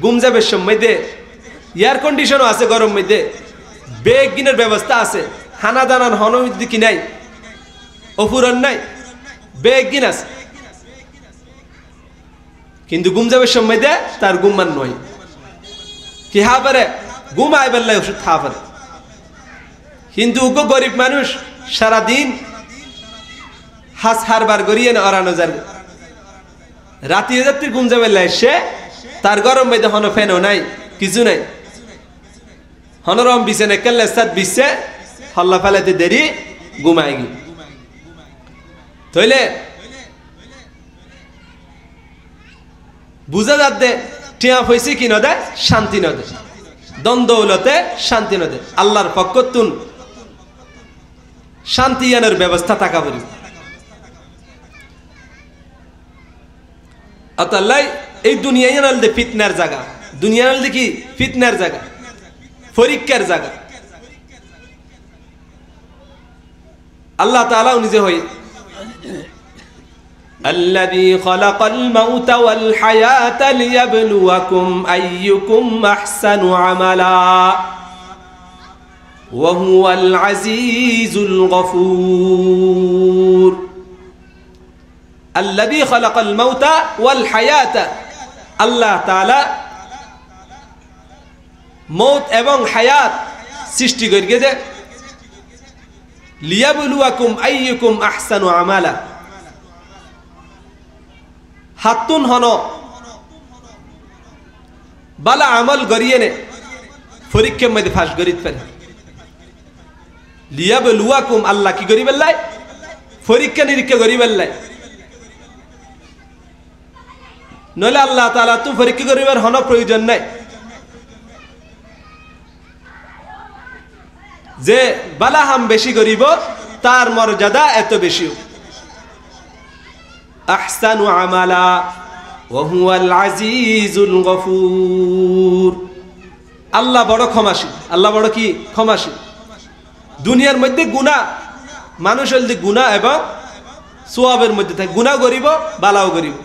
গুম যাবে মধ্যে এয়ার কন্ডিশনও আছে গরম মধ্যে বেগিনের ব্যবস্থা আছে হানা দানার হনমিদ্দি কি নাই অফুরন নাই বেগিন আছে কিন্তু গুম যাবে মধ্যে তার গুমমান নয় কি হা পারে গুম আইবার লাই ওষুধ খা পারে কিন্তু উগো গরিব মানুষ সারাদিন হাস হারবার গড়িয়ে অরানো যাবে রাতে যাত্রী গুম যাবে লাই সে তার গরম মধ্যে হন ফ্যানও নাই কিছু নাই হনরম বিছানে কেল্লে সাত বিছে হল্লা ফেলাতে দেরি ঘুমায় গি তইলে বুঝা যাতে টিয়া হয়েছে কি নদে শান্তি নদে দ্বন্দ্বলতে শান্তি নদে আল্লাহর পক্ষতুন শান্তি আনার ব্যবস্থা থাকা বলি আতাল্লাই এই দুনিয়ায় নালদে ফিতনার জায়গা দুনিয়া নালদে কি ফিতনার জায়গা পরীক্ষার জায়গা আল্লাহ তাআলা নিজে হই الذي خلق الموت والحياة ليبلوكم أيكم أحسن عملا وهو العزيز الغفور الذي خلق الموت والحياة الله تعالى মৌত এবং হায়াত সৃষ্টি করিয়ে দে লিয়াবলুয়াকুম আইয়ুকুম আহসানু আমালা হাতুন হন বালা আমল গরিয়ে নে পরীক্ষার মধ্যে ফাঁস গরিত ফেলে লিয়াবলুয়াকুম আল্লাহ কি গরিব আল্লাহ পরীক্ষা নিরীক্ষা গরিব আল্লাহ নইলে আল্লাহ তাআলা তো পরীক্ষা করিবার হন প্রয়োজন নাই যে বালাহাম বেশি গরিব তার মর্যাদা এত বেশি আহসানু আমালা ওয়া হুয়াল আজিজুল গফুর আল্লাহ বড় ক্ষমাশীল আল্লাহ বড় কি ক্ষমাশীল দুনিয়ার মধ্যে গুনাহ মানুষের যে গুনাহ এবং সওয়াবের মধ্যে থাকে গুনাহ গরিব বালাও গরিব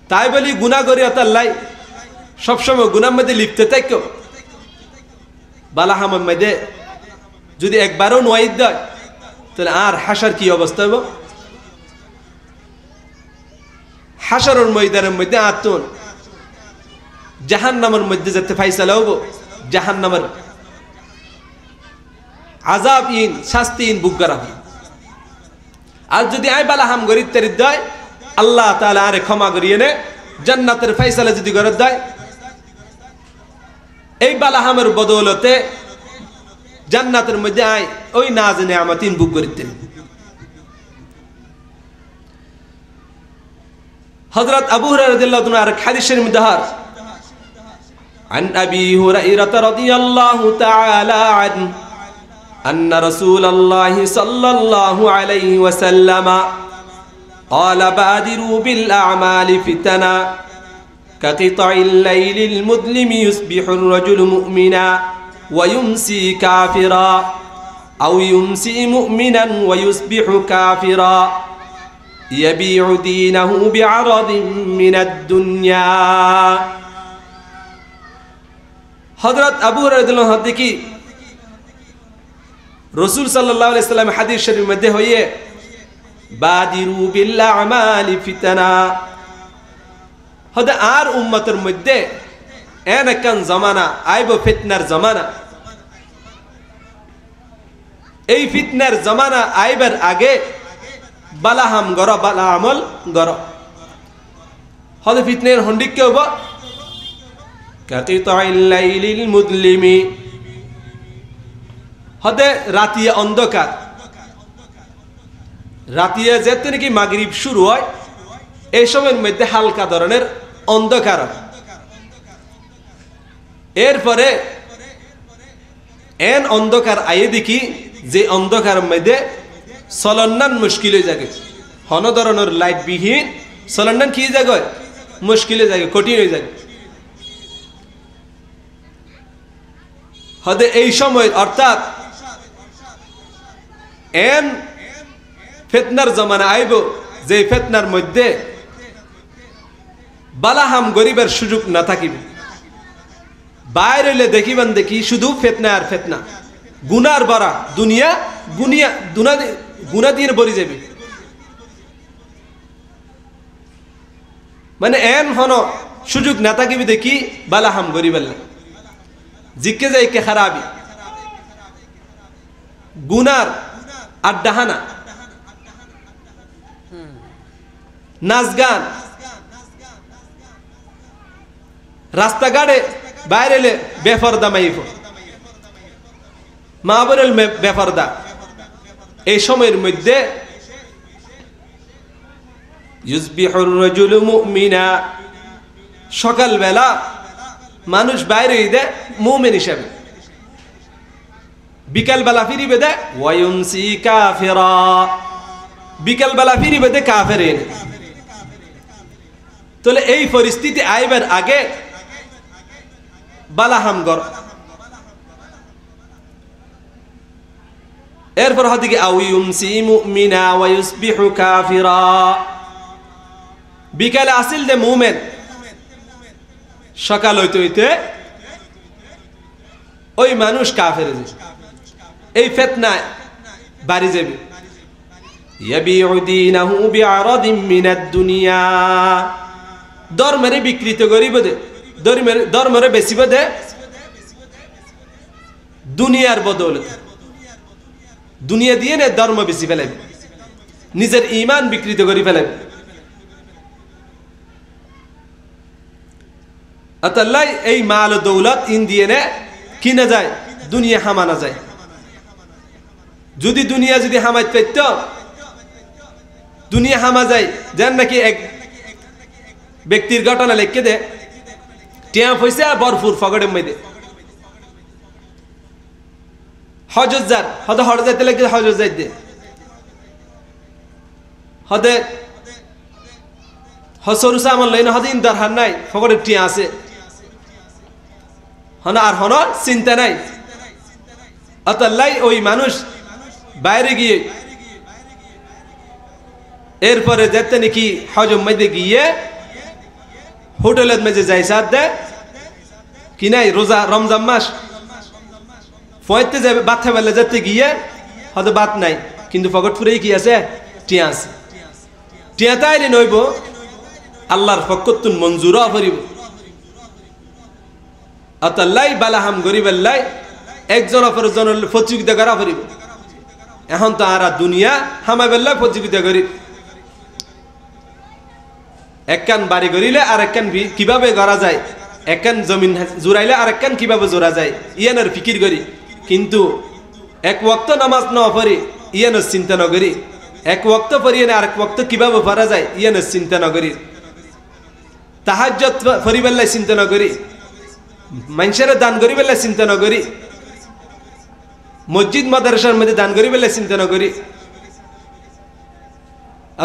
তাই বলি গুনাহ করি আল্লাহ সবসময় গুনার মধ্যে লিপ্ত থাকো বালাহামের মধ্যে যদি একবারও নোয়াইদ দেয় তাহলে আর হাসার কি অবস্থা হইব হাসারের ময়দানের মধ্যে আতুন জাহান্নামের মধ্যে যেতে ফাইসালা হবো জাহান্নামের আযাব ইন শাস্তি ইন বুকগারা আর যদি আই বালাহাম গরিব তারিদ দেয় আল্লাহ তাআলা আরে ক্ষমা করিয়ে নে জান্নাতের ফাইসালা যদি গরত দেয় এই বালাহামের বদৌলতে জান্নাতের মধ্যে আই ওই নাজ নেয়ামতিন বুক করিতেন হযরত আবু হুরায়রা রাদিয়াল্লাহু তাআলা আর হাদিসের মধ্যে عن أبي هريرة رضي الله تعالى عنه أن رسول الله صلى الله عليه وسلم قال بادروا بالأعمال فتنا كقطع الليل المظلم يصبح الرجل مؤمنا ويمسي كافرا أو يمسي مؤمنا ويصبح كافرا يبيع دينه بعرض من الدنيا حضرت أبو هريرة حديثي رسول صلى الله عليه وسلم حديث شريف مده هي بادروا بالأعمال فتنا هذا آر أمة المده أنا كان زمانا أيب فتنر زمانا أي فتنر زمانا أيبر آگے বালা হাম গড় বালা আমল গড় হদে ফিতনের হন্ডিক কে হবো কাকিতাইল লাইলিল মুদলিমি হদে রাতিয়া অন্ধকার রাতিয়া যেতে নাকি মাগরিব শুরু হয় এই সময়ের মধ্যে হালকা ধরনের অন্ধকার এরপরে এন অন্ধকার আয়ে দেখি যে অন্ধকারের মধ্যে চলন্নান মুশকিল হয়ে যাবে হন ধরনের লাইট বিহীন চলন্নান কি যাবে মুশকিল হয়ে যাবে কঠিন হয়ে যাবে হদে এই সময় অর্থাৎ এন ফিতনার জমানা আইব যে ফিতনার মধ্যে বালাহাম গরিবের সুযোগ না থাকিবে বাইরে হইলে দেখিবেন দেখি শুধু ফিতনা আর ফিতনা গুনার বড়া দুনিয়া গুনিয়া গুনা দিয়ে ভরে যাবে মানে এন হন সুযোগ না থাকিবে দেখি বালাহাম গরিবের জিকে যাই কে খারাপি গুনার আড্ডাহানা নাচ গান রাস্তাঘাটে বাইরে এলে বেফরদা মাইফ মা বোনেল বেফরদা এই সময়ের মধ্যে ইউসবিহুর রাজুলু মুমিনা সকালবেলা মানুষ বাইরে দেয় মুমিন হিসেবে বিকালবেলা ফিরিবে দেয় ওয়ায়ুমসি কাফিরা বিকালবেলা ফিরিবে দেয় কাফের এনে তাহলে এই পরিস্থিতি আইবার আগে বালাহাম গর এরপর হদিকে আও ইউমসি মুমিনা ওয়া ইউসবিহু কাফিরা বিকালে আসিল দে মুমিন সকাল হইতে হইতে ওই মানুষ কাফের এই ফিতনায় বাড়ি যাবে ইয়াবিউ দীনাহু বিআরাদিন মিনাদ দুনিয়া ধর্মের বিকৃত করিব দে ধর্মের বেশিব দে দুনিয়ার বদৌলত দুনিয়া দিয়ে নে ধর্ম বেশি ফেলাবে নিজের ঈমান বিকৃত করে ফেলাবে আতাল্লাই এই মাল দৌলত ইন দিয়ে নে কিনা যায় দুনিয়া হামানা যায় যদি দুনিয়া যদি হামাইত পাইত দুনিয়া হামা যায় যেন নাকি এক ব্যক্তির ঘটনা লিখে দে টিয়া পয়সা ভরপুর ফগড়ের মধ্যে হজত যার হদে হজ যাইতে লাগে হজত যাইতে হদে হসরুসা আমার লাইন হদে ইন্দার হার নাই ফগড়ের টিয়া আছে হন আর হন চিন্তা নাই অতলাই ওই মানুষ বাইরে গিয়ে এরপরে যেতে নাকি হজম মধ্যে গিয়ে হোটেলের মেঝে যাই সাথ দে কি নাই রোজা রমজান মাস ফয়েতে যাবে বাথা বেলা যেতে গিয়ে হয়তো বাত নাই কিন্তু ফগটপুরেই কি আছে টিয়া আছে টিয়া তাইলে নইব আল্লাহর ফকতুন মঞ্জুরা করিব আতাল্লাই বালাহাম গরিবাল্লাই একজন অপরজনের প্রতিযোগিতা করা করিব এখন তো আর দুনিয়া হামাবেল্লা প্রতিযোগিতা করি একখান বাড়ি গড়িলে আর একখান কিভাবে গড়া যায় একখান জমিন জোড়াইলে আর একখান কিভাবে জোড়া যায় ইয়ানের ফিকির করি কিন্তু এক ওয়াক্ত নামাজ না পড়ি ইয়ানের চিন্তা ন করি এক ওয়াক্ত পড়িয়ে না আরেক ওয়াক্ত কিভাবে পড়া যায় ইয়ানের চিন্তা ন করি তাহাজ্জুদ পরিবেল্লাই চিন্তা ন করি মানুষের দান করি বেলা চিন্তা ন করি, মসজিদ মাদ্রাসার মধ্যে দান করি বেলা চিন্তা ন করি,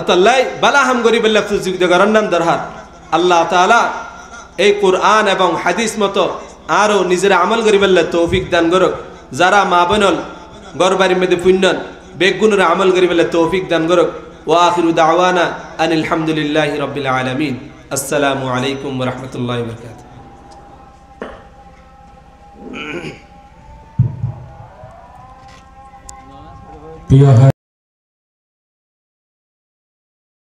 আতাল্লাই বালা হাম করি বেলা প্রতিযোগিতা করার নাম দরকার। আল্লাহ তাআলা এই কোরআন এবং হাদিস মতো আরো নিজের আমল করি বেলা তৌফিক দান করুক। যারা মা বোনল গরবারির মধ্যে পুণ্যন বেগুনের আমল করি বেলা তৌফিক দান করুক। ওয়া আখিরু দাওয়ানা আনিল হামদুলিল্লাহি রাব্বিল আলামিন। আসসালামু আলাইকুম ওয়া রাহমাতুল্লাহি ওয়া বারাকাতুহু।